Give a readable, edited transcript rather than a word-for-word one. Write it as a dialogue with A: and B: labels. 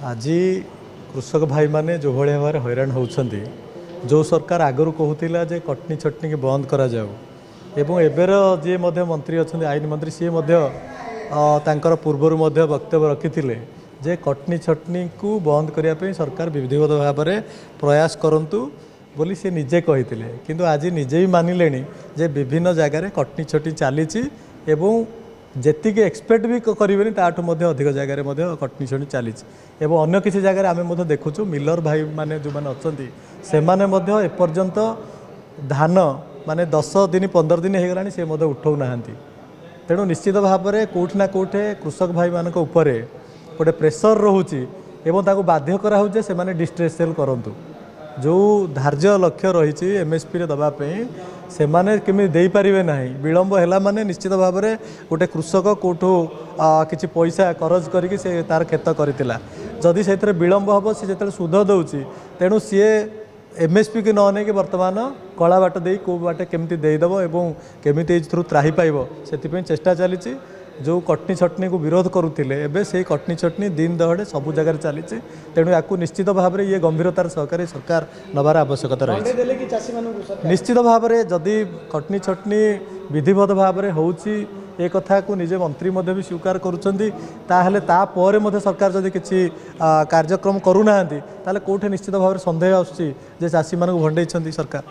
A: आज कृषक भाई माने जो भाई भाव हैरान होती जो सरकार आगु कहूला जे कटनी छटनी की बंद करा जाऊ एवं एबर जी मंत्री अच्छा आईन मंत्री सी पूर्वर वक्तव्य रखी जे कटनी छटनी को बंद करने सरकार विधिवत भाव में प्रयास करूँ बोली सी निजे कही किंतु आज निजे भी मानिले जे विभिन्न जगार कटनी छटनी चली जेति एक्सपेक्ट भी करें ताठू अधिक जगार कटनी छटनी चली अन्य किसी जगह आम देखुचु मिलर भाई माने जो मैंने अच्छा से एपर्यंत धान माने 10 दिन 15 दिन हो गलानी से उठाऊ ना तेणु निश्चित भाव में कौटिना कौटे कृषक भाई मान गोटे प्रेसर रोचे और बाध्य कराऊे से डिस्ट्रेस सेल करूँ जो धार्य लक्ष्य रही एमएसपी रे दवाई से माने केमी दे पारिबे नाही विलंब हैला माने निश्चित भाव में गोटे कृषक कोठो किछि पैसा खरच करके से तार खेत करथिला जदि से विलंब हम सी जो सुध दौची तेणु सी एमएसपी की न कि बर्तमान कला बाट दे कौ बाटे केमती देदेव और केमी थ्रु त्राही पाइब से चेष्टा चली जो कटनी छटनी को विरोध करुले एवं से कटनी छटनी दिन दहड़े सबू जगह चली तेणु या निश्चित भाव में ये गंभीरतार सहकारी सरकार नबार आवश्यकता रही निश्चित भाव में जदि कटनी छटनी विधिवत भाव में होची ए कथा को निजे मंत्री भी स्वीकार करुँचापर सरकार जदि किसी कार्यक्रम करूना कौटे निश्चित भाव में सन्देह आसुची जे चाषी मानक भंडे सरकार